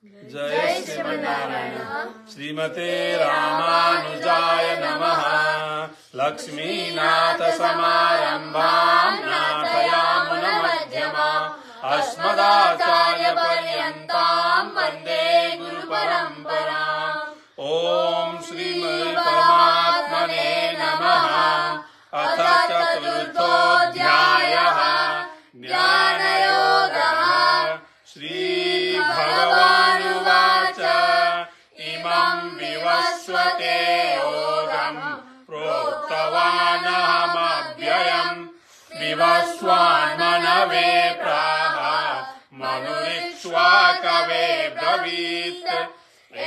जय श्रीमन्नारायण। श्रीमते रामानुजाय नमः। लक्ष्मीनाथ समारंभां नाथयामुनमध्यमाम् अस्मदाचार्य पर्यन्तां वन्दे गुरुपरम्पराम्। ओम श्रीमद् परमात्मने नमः। अथ चतुर्थोऽध्यायः ज्ञानयोगः। श्रीभगवानुवाच इमं विवस्वते योगं प्रोक्तवानहमव्ययम् विवस्वान्मनवे प्राह मनुरिक्ष्वाकवे ब्रवीत्।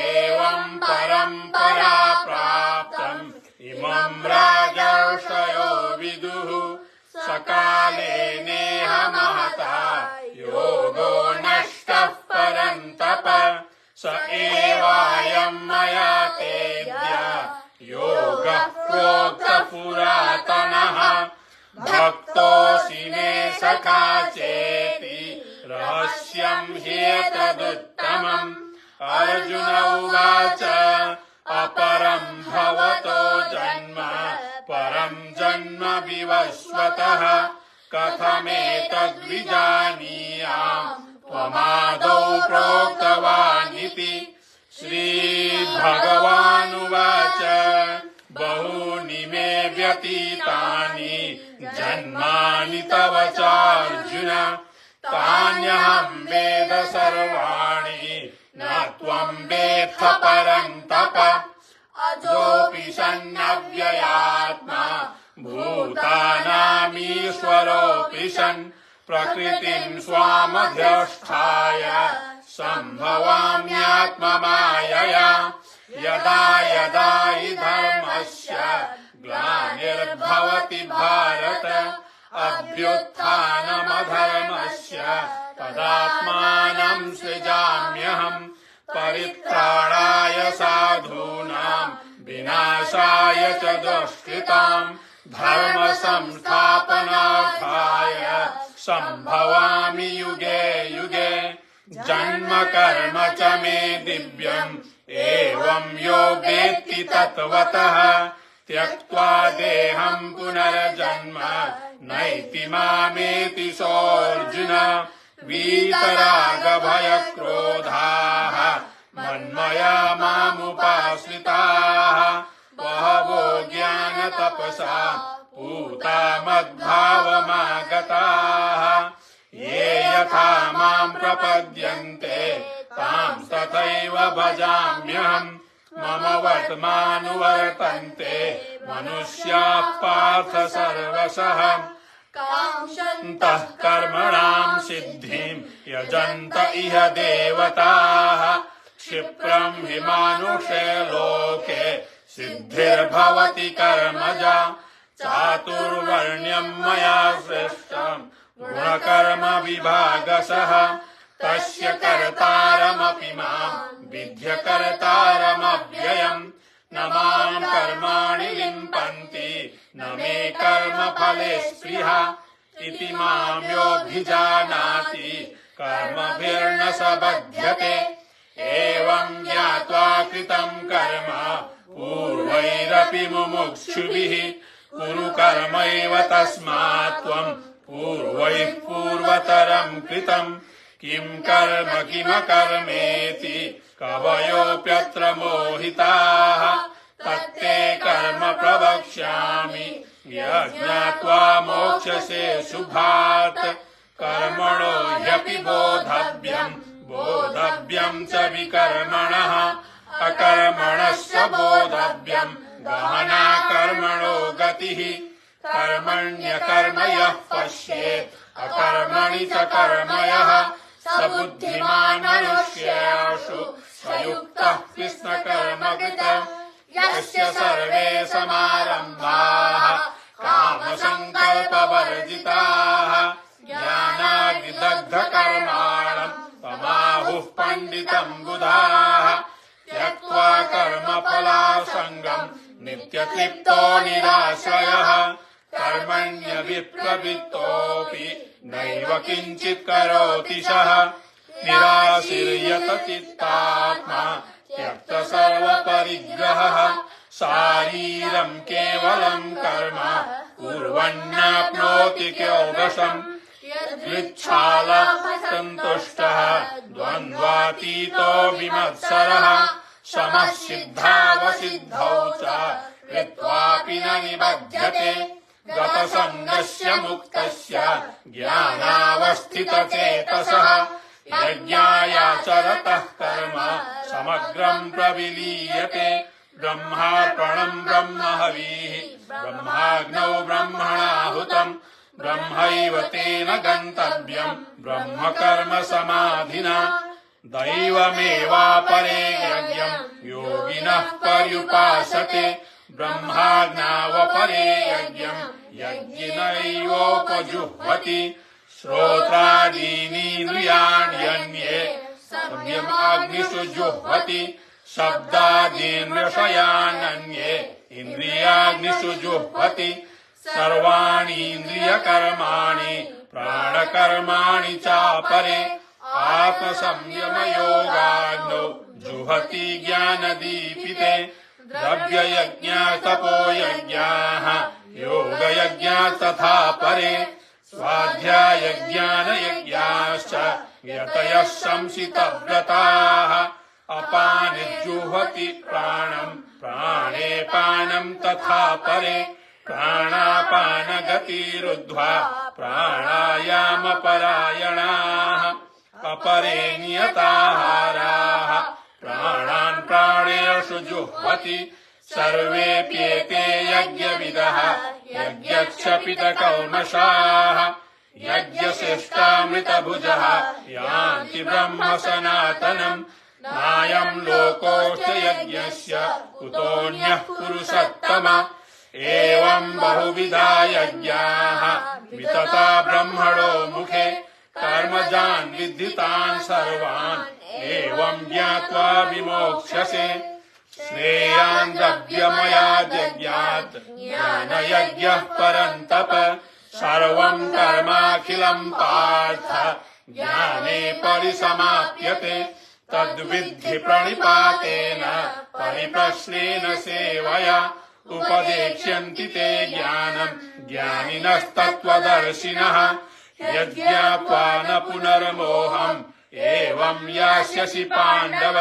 एवं परम्परा प्राप्तम् इमं राजर्षयो विदुः। सकाले नेह महता योगो नष्टः परन्तप। स एवायं मया तेद्य योगः प्रोक्तः पुरातनः। भक्तोऽसि मे सखा चेति रहस्यं ह्येतदुत्तमम्। अर्जुन उवाच अपरं भवतो जन्म परं जन्म विवस्वतः कथमेतद्विजानीयाम् त्वमादौ प्रोक्तवानिति। श्रीभगवानुवाच बहूनि मे व्यतीतानि जन्मानि तव चार्जुन तान्यहं वेद सर्वाणि न त्वं वेत्थ परन्तप। अजोऽपि सन्नव्ययात्मा भूतानामीश्वरोऽपि सन् प्रकृतिं स्वामध्यष्ठाय सम्भवाम्यात्ममायया। यदा यदा हि धर्मस्य ग्लानिर्भवति भारत अभ्युत्थानमधर्मस्य तदात्मानं सृजाम्यहम्। परित्राणाय साधूनां विनाशाय च दुष्कृताम् धर्म संस्थापनार्थाय सम्भवामि युगे युगे। जन्म कर्म च मे दिव्यम् एवं यो वेत्ति तत्त्वतः। त्यक्त्वा देहं पुनर्जन्म नैति मामेति सोऽर्जुन। वीतरागभयक्रोधाः मन्मया मामुपाश्रिताः बहवो ज्ञानतपसा पूता मद्भावमागताः। ये यथा मां प्रपद्यन्ते तां तथैव भजाम्यहम्। मम वर्त्मानुवर्तन्ते मनुष्याः पार्थ सर्वशः। काङ्क्षन्तः कर्मणां सिद्धिं यजन्त इह देवताः। क्षिप्रं हि मानुषे लोके सिद्धिर्भवति कर्मजा। चातुर्वर्ण्यं मया सृष्टं गुणकर्म विभागशः। तस्य कर्तारमपि मां विद्य कर्तारमव्ययम्। न मां कर्माणि लिम्पन्ति न मे कर्मफले स्पृहा। इति मां योऽभिजानाति कर्मभिर्न स बध्यते। एवं ज्ञात्वा कृतं कर्म पूर्वैरपि मुमुक्षुभिः कुरु कर्मैव तस्मात् त्वं पूर्वैः पूर्वतरं कृतं। किं कर्म किमकर्मेति कवयोऽप्यत्र मोहिताः। तत्ते कर्म प्रवक्ष्यामि यज्ञात्वा मोक्षसे शुभात्। कर्मणो ह्यपि बोधव्यं च विकर्मणः। अकर्मणस्य बोधव्यं गहना कर्मणो गतिः। कर्मण्यकर्म यः पश्येत् अकर्मणि च कर्म यः स बुद्धिमान् मनुष्येषु स युक्तः कृष्णकर्मकृत। यस्य सर्वे समारम्भाः कामसङ्कल्पवर्जिताः ज्ञानाग्निदग्धकर्माणं तमाहुः पण्डितं बुधाः। त्यक्त्वा कर्मफलासङ्गम् नित्यतृप्तो निराश्रयः। कर्मण्यभिप्रवृत्तोऽपि नैव किञ्चित् करोति सः। निराशीर्यत चित्तात्मा त्यक्त सर्वपरिग्रहः शारीरं केवलं कर्म कुर्वन्नाप्नोति क्योदशम् यदृच्छालसन्तुष्टः द्वन्द्वातीतो विमत्सरः समः सिद्धावसिद्धौ च कृत्वापि न निबध्यते गतसङ्गस्य मुक्तस्य ज्ञानावस्थितचेतसः यज्ञायाचरतः कर्म समग्रं प्रविलीयते ब्रह्मार्पणम् ब्रह्महविः ब्रह्माग्नौ ब्रह्मणाहुतम् ब्रह्मैव तेन गन्तव्यम् ब्रह्मकर्म समाधिना दैवमेवापरे यज्ञम् योगिनः पर्युपासते ब्रह्माज्ञावपरे यज्ञम् यज्ञिनैवोपजुह्वति श्रोत्रादीनीन्द्रियाण्यन्ये सम्यमाग्निषु जुह्वति शब्दादीन्विषयानन्ये इन्द्रियाग्निषु जुह्वति सर्वाणीन्द्रियकर्माणि प्राणकर्माणि चापरे आत्मसंयमयोगाग्नौ जुह्वति ज्ञानदीपिते द्रव्ययज्ञा तपोयज्ञाः योगयज्ञा तथा परे स्वाध्यायज्ञानयज्ञाश्च यतयः संसितव्रताः अपानिजुह्वति प्राणम् प्राणे पानम् तथा परे प्राणापानगतिरुद्ध्वा प्राणायामपरायणाः अपरे नियताहाराः प्राणान् प्राणेषु जुह्वति सर्वेऽप्येते यज्ञविदः यज्ञक्षपितकल्मषाः यज्ञशिष्टामृतभुजः यान्ति ब्रह्म सनातनम् नायम् लोकोऽस्य यज्ञस्य कुतोऽन्यः पुरुषोत्तम एवम् बहुविधा यज्ञाः वितता ब्रह्मणो मुखे कर्मजान् विद्धितान् सर्वान् एवम् ज्ञात्वा विमोक्ष्यसे श्रेयान् द्रव्यमयाद् यज्ञात् ज्ञानयज्ञः परन्तप सर्वम् कर्माखिलम् पार्थ ज्ञाने परिसमाप्यते तद्विद्धि प्रणिपातेन परिप्रश्नेन सेवया उपदेक्ष्यन्ति ते ज्ञानम् ज्ञानिनस्तत्त्वदर्शिनः यज्ञात्वा न पुनर्मोहम् एवम् यास्यसि पाण्डव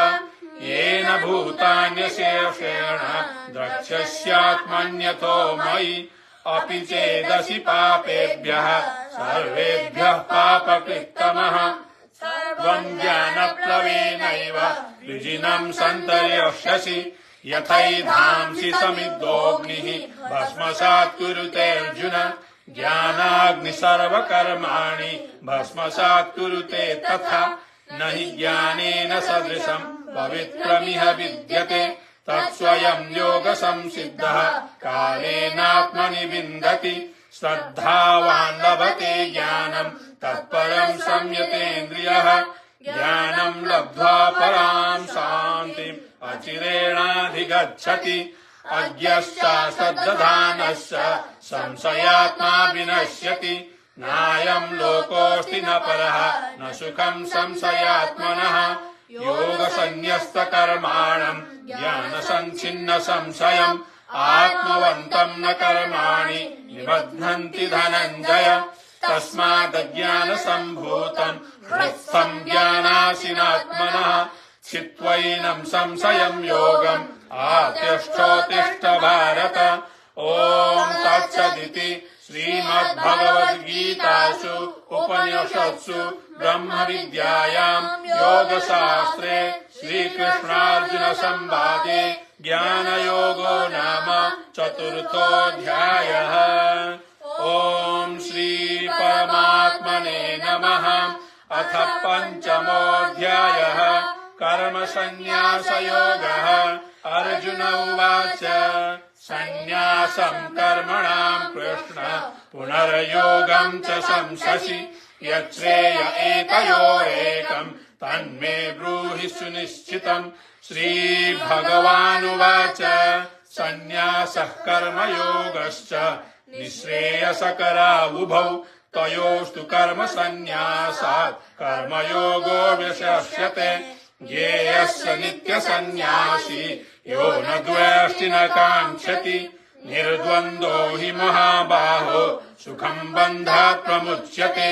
येन भूतान्यशेषेण द्रक्ष्यस्यात्मन्यथो मयि अपि चेदसि पापेभ्यः सर्वेभ्यः पापकृत्तमः त्वम् ज्ञानप्लवेनैव विजिनम् सन्तर्यष्यसि यथैधांसि समिद्धोऽग्निः भस्मसात् कुरुते अर्जुन ज्ञानाग्नि सर्वकर्माणि भस्मसात् कुरुते तथा न हि ज्ञानेन सदृशम् पवित्रमिह विद्यते तत्स्वयम् योगसंसिद्धः कालेनात्मनि विन्दति श्रद्धावान् लभते ज्ञानम् तत्परम् संयतेन्द्रियः ज्ञानम् लब्ध्वा पराम् शान्तिम् अचिरेणाधिगच्छति अज्ञश्चाश्रद्दधानश्च संशयात्मा विनश्यति नायम् लोकोऽस्ति न परः न सुखम् संशयात्मनः योगसन्न्यस्तकर्माणम् ज्ञानसञ्छिन्न संशयम् आत्मवन्तम् न कर्माणि निबध्नन्ति धनञ्जय तस्मादज्ञानसम्भूतम् हृत्स्थम् ज्ञानासिनात्मनः चित्वैनम् संशयम् योगम् आतिष्ठोत्तिष्ठ भारत ॐ तत्सदिति श्रीमद्भगवद्गीतासु उपनिषत्सु ब्रह्मविद्यायाम् योगशास्त्रे श्रीकृष्णार्जुनसंवादे ज्ञानयोगो नाम चतुर्थोऽध्यायः। ॐ श्रीपरमात्मने नमः। अथ पञ्चमोऽध्यायः कर्मसन्न्यासयोगः। अर्जुन उवाच सन्न्यासम् कर्मणाम् कृष्ण पुनर्योगम् च संशसि यच्छ्रेय एतयोरेकम् तन्मे ब्रूहि सुनिश्चितम्। श्रीभगवानुवाच सन्न्यासः कर्मयोगश्च निःश्रेयसकरावुभौ तयोस्तु कर्म संन्यासात् कर्मयोगो विशिष्यते ज्ञेयस्य नित्यसन्न्यासी यो न द्वेष्टि न काङ्क्षति निर्द्वन्द्वो हि महाबाहो सुखं बन्धात् प्रमुच्यते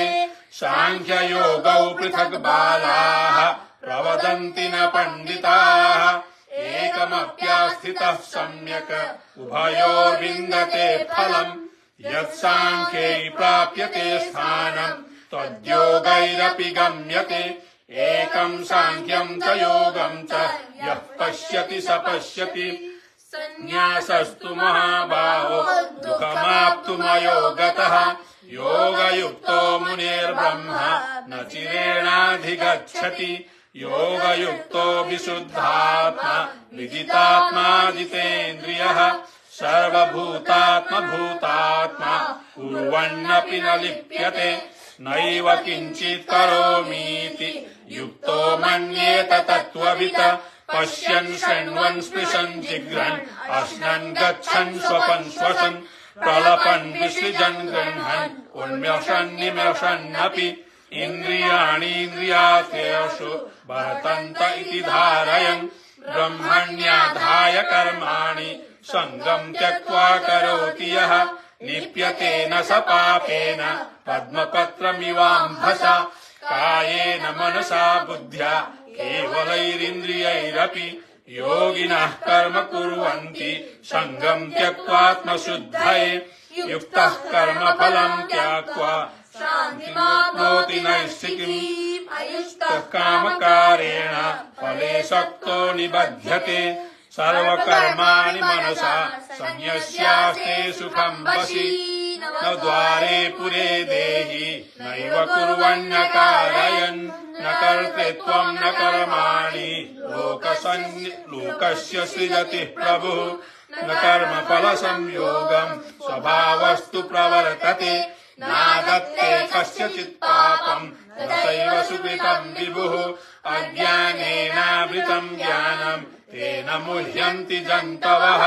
साङ्ख्ययोगौ पृथक् बालाः प्रवदन्ति न पण्डिताः एकमप्यास्थितः सम्यक् उभयोर्विन्दते फलम् यत्साङ्ख्ये प्राप्यते स्थानम् तद्योगैरपि गम्यते एकं साङ्ख्यं च योगं च यः पश्यति स पश्यति संन्यासस्तु महाबाहो दुःखमाप्तुमयो गतः योगयुक्तो मुनिर्ब्रह्मा न चिरेणाधिगच्छति योगयुक्तो विशुद्धात्मा विदितात्मा जितेन्द्रियः सर्वभूतात्मभूतात्मा कुर्वन्नपि न लिप्यते नैव किञ्चित् करोमीति युक्तो मन्येत तत्त्ववित् पश्यन् शृण्वन् स्पृशन् जिघ्रन् अश्नन् गच्छन् स्वपन् श्वसन् प्रलपन् विसृजन् गृह्णन् उन्मेषन् निमेषन्नपि इन्द्रियाणीन्द्रियार्थेषु वर्तन्त इति धारयन् ब्रह्मण्याधाय कर्माणि सङ्गम् त्यक्त्वा करोति यः लिप्यते न स पापेन पद्मपत्रमिवाम्भसा कायेन मनसा बुद्ध्या केवलैरिन्द्रियैरपि योगिनः कर्म कुर्वन्ति सङ्गम् त्यक्त्वात्मशुद्धये युक्तः कर्मफलम् त्याक्त्वा शान्तिमाप्नोति नैष्ठिकीम् अयुक्तः कामकारेण फले सक्तो निबध्यते सर्वकर्माणि मनसा संयस्यास्ते सुखं वशी न द्वारे पुरे देहि नैव कुर्वन्न कारयन् न कर्तृत्वं न कर्माणि लोकस्य सृजति प्रभुः न कर्मफलसंयोगं स्वभावस्तु प्रवर्तते नादत्ते कस्यचित् पापं तथैव सुकृतं विभुः अज्ञानेनावृतं ज्ञानं तेन मुह्यन्ति जन्तवः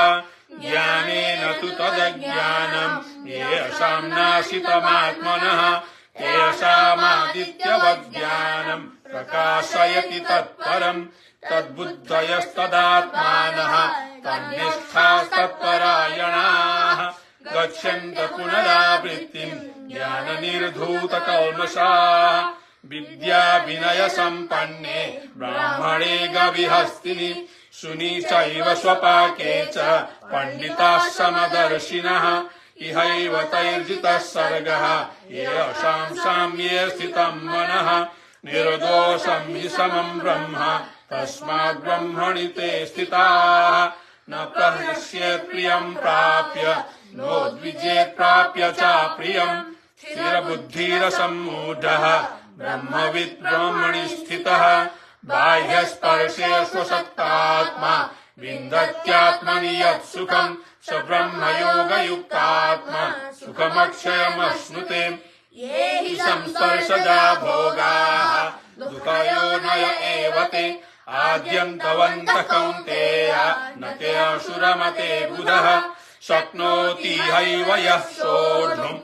ज्ञानेन तु तदज्ञानं येषां नाशितमात्मनः तेषामादित्यवज्ञानं प्रकाशयति तत्परम् तद्बुद्धयस्तदात्मानः तन्निष्ठास्तत्परायणाः गच्छन्त पुनरावृत्तिम् ज्ञाननिर्धूतकल्मषाः विद्या विनय सम्पन्ने ब्राह्मणे गविहस्तिनि शुनि चैव स्वपाके च पण्डिताः समदर्शिनः इहैव तैर्जितः सर्गः येषां साम्ये स्थितं मनः निर्दोषं हि समं ब्रह्म तस्माद् ब्रह्मणि ते स्थिताः न प्रहृष्येत् प्रियं प्राप्य नोद्विजेत् प्राप्य चाप्रियम् स्थिरबुद्धिरसम्मूढः ब्रह्मविद् ब्रह्मणि स्थितः बाह्यस्पर्शेष्वशक्तात्मा विन्दत्यात्मनि यत् सुखम् स ब्रह्मयोगयुक्तात्मा सुखमक्षयमश्नुते ये हि संस्पर्शजा भोगाः दुःखयोनय एव ते आद्यन्तवन्तः कौन्तेय न ते असुरमते बुधः शक्नोति हैव यः सोढुम्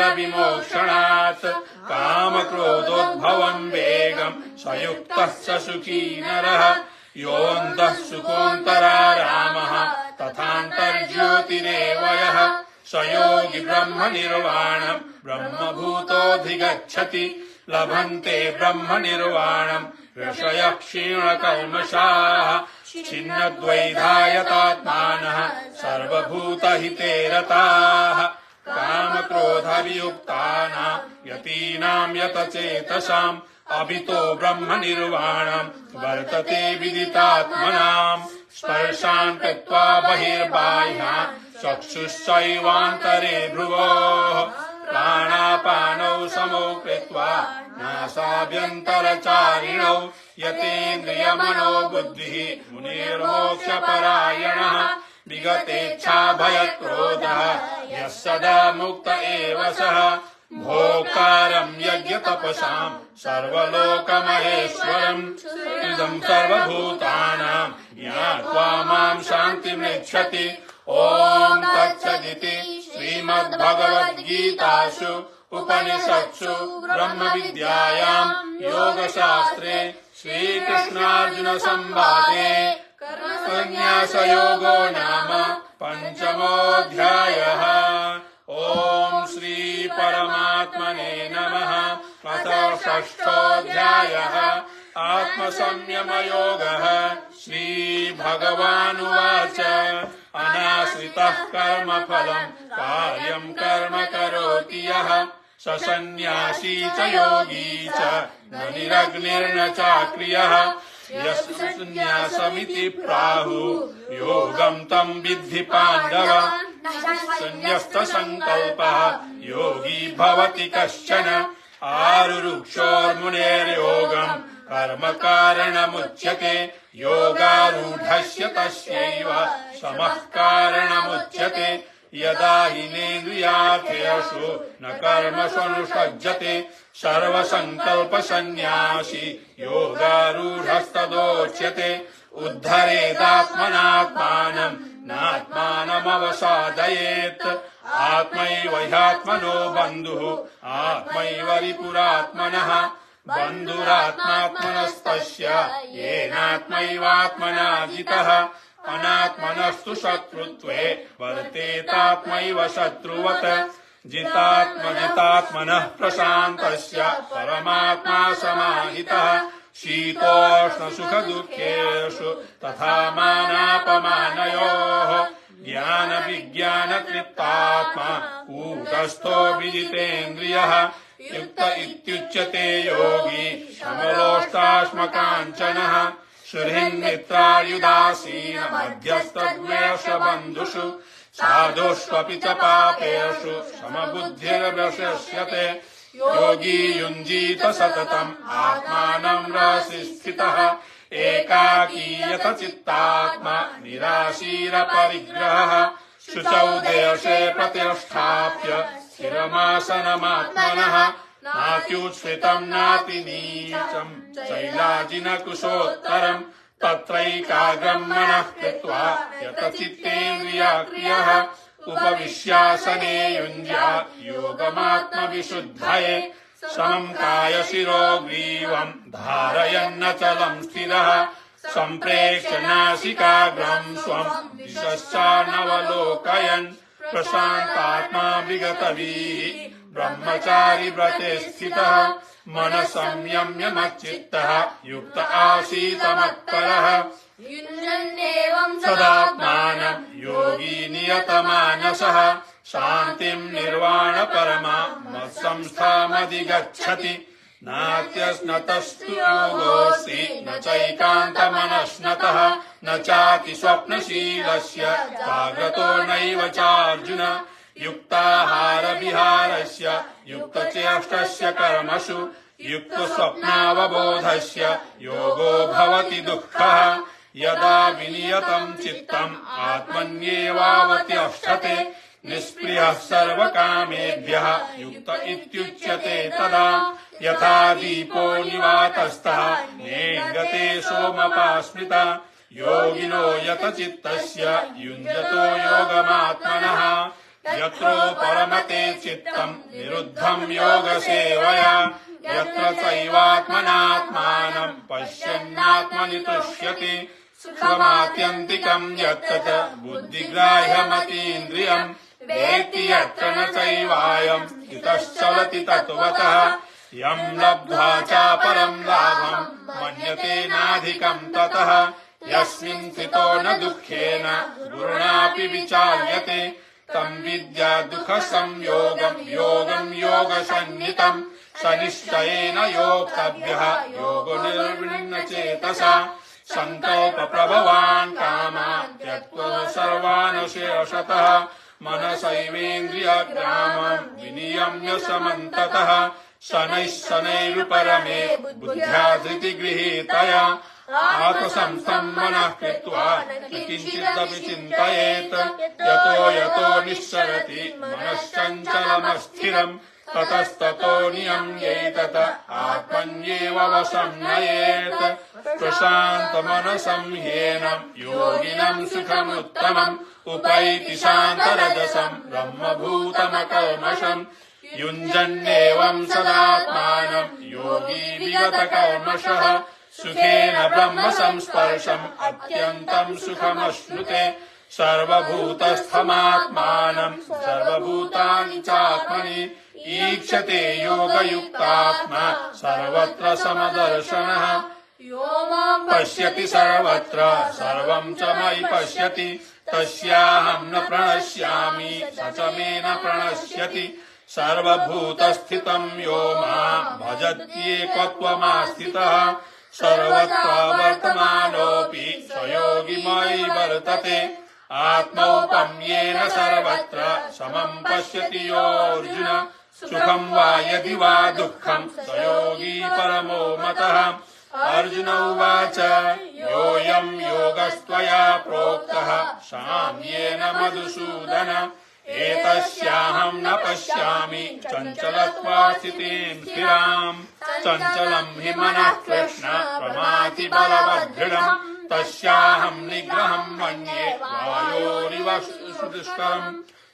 प्राक्शरीरविमोक्षणात् कामक्रोधोद्भवम् वेगम् स युक्तः स सुखी नरः योऽन्तः सुखोऽन्तरारामः तथान्तर्ज्योतिरेव यः स योगी ब्रह्मनिर्वाणम् ब्रह्मभूतोऽधिगच्छति लभन्ते ब्रह्मनिर्वाणम् ऋषयः क्षीणकल्मषाः छिन्नद्वैधायतात्मानः सर्वभूतहिते रताः कामक्रोधवियुक्तानाम् यतीनाम् यतचेतसाम् अभितो ब्रह्मनिर्वाणम् वर्तते विदितात्मनाम् स्पर्शान् कृत्वा बहिर्बाह्यान् चक्षुश्चैवान्तरे भ्रुवोः प्राणापानौ समौ कृत्वा नासाभ्यन्तरचारिणौ यतेन्द्रियमनो बुद्धिः मुनिर्मोक्षपरायणः विगतेच्छाभयक्रोधः यः सदा मुक्त एव सः भोक्तारम् यज्ञतपसाम् सर्वलोकमहेश्वरम् इदम् सर्वभूतानाम् ज्ञात्वा माम् शान्तिमृच्छति ॐ तत्सदिति श्रीमद्भगवद्गीतासु उपनिषत्सु ब्रह्मविद्यायाम् योगशास्त्रे श्रीकृष्णार्जुनसंवादे संन्यासयोगो नाम पंचमोऽध्यायः। ओम श्री परमात्मने नमः। अथ षष्ठोऽध्यायः। आत्मसंयमयोगः। श्रीभगवानुवाच अनाश्रितः कर्मफलम् कार्यं कर्म करोति यः स सन्न्यासी च योगी च न निरग्निर्न चाक्रियः। यस्य सन्न्यासमिति प्राहुः योगं तं विद्धि पाण्डव। सन्न्यस्तसङ्कल्पः योगी भवति कश्चन। आरुरुक्षोर्मुनेर्योगं कर्म कारणमुच्यते। योगारूढस्य तस्यैव समः कारणमुच्यते। यदा हिनेन्द्रियार्थेषु न कर्मष्वनुषज्यते सर्वसङ्कल्पसन्न्यासी योगारूढस्तदोच्यते। उद्धरेदात्मनात्मानं नात्मानमवसादयेत्। आत्मैव ह्यात्मनो बन्धुः आत्मैव रिपुरात्मनः। बन्धुरात्मात्मनस्तस्य येनात्मैवात्मना जितः। अनात्मनस्तु शत्रुत्वे वर्तेतात्मैव शत्रुवत्। जितात्मनः प्रशान्तस्य परमात्मा समाहितः। शीतोष्णसुखदुःखेषु तथा मानापमानयोः। ज्ञानविज्ञानतृप्तात्मा कूटस्थो विजितेन्द्रियः। युक्त इत्युच्यते योगी समलोष्टाश्मकाञ्चनः। सुहृन्मित्रार्युदासीन मध्यस्थद्वेषबन्धुषु। साधुष्वपि च पापेषु समबुद्धिर्विशस्यते। योगी युञ्जीत सततम् आत्मानं रहसि स्थितः। एकाकीयत चित्तात्मा निराशीरपरिग्रहः। शुचौ देशे प्रतिष्ठाप्य स्थिरमासनमात्मनः। नात्युच्छ्रितं नातिनीचं शैलाजिनकुशोत्तरम्। तत्रैकाग्रं मनः कृत्वा यतचित्तेन्द्रियाक्रियः। उपविश्यासने युञ्ज्यात् योगमात्मविशुद्धये। समं कायशिरो ग्रीवं धारयन्नचलं स्थिरः। सम्प्रेक्ष्य नासिकाग्रं स्वं दिशश्चानवलोकयन्। प्रशान्तात्मा विगतवीः ब्रह्मचारी व्रते स्थितः। मनः संयम्य मच्चित्तः युक्त आसीत् मत्परः। सदात्मानं योगी नियतमानसः। शान्तिं निर्वाणपरमां मत्संस्थामधिगच्छति। नात्यस्नतस्तु योगोऽस्ति न चैकान्तमनस्नतः। न चाति स्वप्नशीलस्य जाग्रतो नैव चार्जुन। युक्ताहारविहारस्य युक्तचेष्टस्य कर्मसु युक्तस्वप्नावबोधस्य योगो भवति दुःखः। यदा विनियतं चित्तम् आत्मन्येवावतिष्ठते। निष्क्रियः सर्वकामेभ्यः युक्त इत्युच्यते तदा। यथा दीपो निवातस्थः नेङ्गते सोमपास्मिता। योगिनो यतचित्तस्य युञ्जतो योगमात्मनः। यत्रो परमते चित्तं निरुद्धं योगसेवया। यत्र चैवात्मनात्मानं पश्यन्नात्मनि तुष्यति। सुखमात्यन्तिकं यत्तत् बुद्धिग्राह्यमतीन्द्रियं। वेत्ति यत्र न चैवायं स्थितश्चलति तत्त्वतः। यं लब्ध्वा चापरं लाभं मन्यते नाधिकं ततः। यस्मिन् स्थितो न दुःखेन गुरुणापि विचाल्यते। तं विद्या दुःखसंयोगं योगं योगसन्नितं। स निश्चयेन योक्तव्यः योगो निर्विण्णचेतसा। सङ्कल्पप्रभवान् कामान् त्यक्त्वा सर्वान् शेषतः। मनसैवेन्द्रियग्रामं विनियम्य समन्ततः। शनैरुपरमे बुद्ध्या धृतिगृहीतया। आत्मसंस्थं मनः कृत्वा न किञ्चिदपि चिन्तयेत्। यतो निश्चरति मनश्चञ्चलमस्थिरम्। ततस्ततो नियम्येतत आत्मन्येव वशं नयेत्। प्रशान्तमनसं ह्येनं योगिनं सुखमुत्तमम्। उपैति शान्तरजसं ब्रह्मभूतमकल्मषम्। युञ्जन्नेवम् सदात्मानम् योगी विगतकल्मषः सुखेन ब्रह्म संस्पर्शम् अत्यन्तम् सुखमश्नुते सर्वभूतस्थमात्मानम् सर्वभूतानि चात्मनि ईक्षते योगयुक्तात्मा सर्वत्र समदर्शनः यो माम् पश्यति सर्वत्र सर्वम् च मयि पश्यति तस्याहम् न प्रणश्यामि स च मे न प्रणश्यति सर्वभूतस्थितम् यो माम् भजत्येकत्वमास्थितः सर्वत्र वर्तमानोऽपि स योगी मयि वर्तते आत्मौपम्येन सर्वत्र समम् पश्यति योऽर्जुन सुखम् वा यदि वा दुःखम् स योगी परमो मतः अर्जुन उवाच योऽयम् योगस्त्वया प्रोक्तः साम्येन मधुसूदन एतस्याहम् न पश्यामि चञ्चलत्वास्थितिम् स्थिराम् चञ्चलम् हि मनः कृष्ण प्रमाथि बलवदृढम् तस्याहम् निग्रहम् मन्ये वायोरिव सुदुष्करम्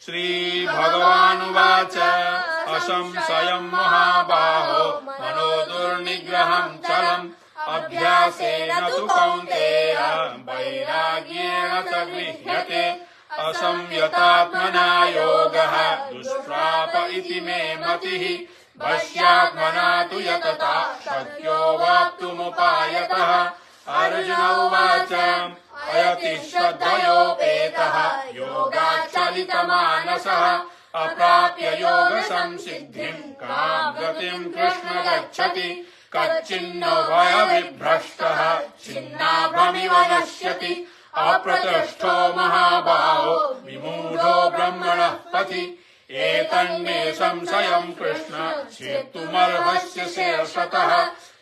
श्रीभगवानुवाच असंशयम् महाबाहो मनो दुर्निग्रहम् चलम् अभ्यासेन तु कौन्तेय वैराग्येण च गृह्यते असंयतात्मना योगः दुष्प्राप इति मे मतिः वश्यात्मना तु यतता शक्यो वाप्तुमुपायतः अर्जुन उवाच अयति श्रद्धयोपेतः योगाच्चलितमानसः अप्राप्य योगसंसिद्धिम् काम् गतिम् कृष्ण गच्छति कच्चिन्नो भयविभ्रष्टः छिन्नाभमिव नश्यति अप्रतिष्ठो महाबाहो विमूढो ब्रह्मणः पथि एतन्मे संशयम् कृष्ण छेत्तुमर्हस्य शेषतः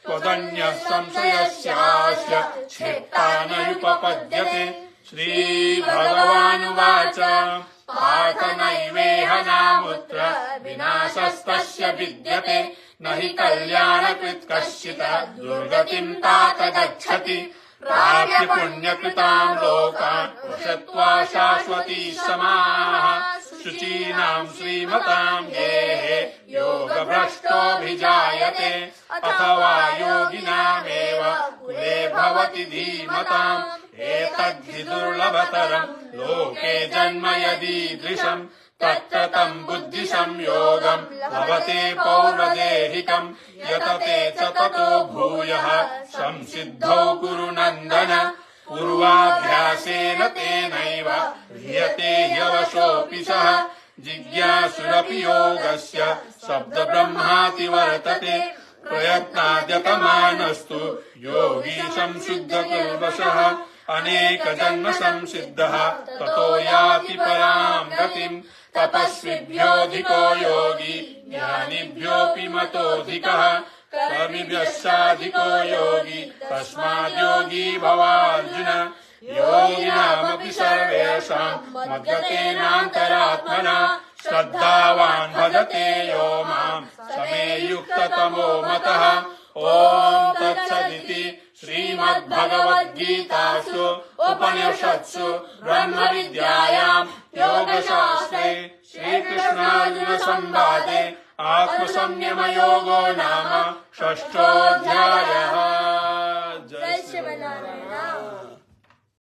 त्वदन्यः संशयस्यास्य छेत्ता न युपपद्यते श्रीभगवानुवाच पार्थ नैवेह नामुत्र विनाशस्तस्य विद्यते न हि कल्याणकृत् कश्चित् दुर्गतिम् तात गच्छति प्राप्य पुण्यकृताम् लोकान् वृषत्वा शाश्वती समाः शुचीनाम् श्रीमताम् गेहे योगभ्रष्टोऽभिजायते अथवा योगिनामेव कुले भवति धीमताम् एतद्धि दुर्लभतरम् लोके जन्म यदीदृशम् तत्र तम् बुद्धिसंयोगम् भवते पौनदेहिकम् यतते च ततो भूयः संसिद्धौ कुरु नन्दन पूर्वाभ्यासेन तेनैव ह्रियते ह्यवशोऽपि सः जिज्ञासुरपि योगस्य शब्दब्रह्माति वर्तते प्रयत्नाद्यतमानस्तु योगी संशुद्धकल्मषः अनेकजन्म संसिद्धः ततो याति पराम् गतिम् तपस्विभ्योऽधिको योगी ज्ञानिभ्योऽपि मतोऽधिकः कर्मिभ्यश्चाधिको योगी तस्माद्योगी भवार्जुन योगिनामपि सर्वेषाम् मद्गतेनान्तरात्मना श्रद्धावान् भजते यो माम् स मे युक्ततमो मतः ॐ तत्सदिति श्रीमद्भगवद्गीतासु उपनिषत्सु ब्रह्मविद्यायाम् योगशास्त्रे श्रीकृष्णार्जुनसंवादे आत्मसंयमयोगो नाम षष्ठोऽध्यायः। जय श्रीमन्नारायण।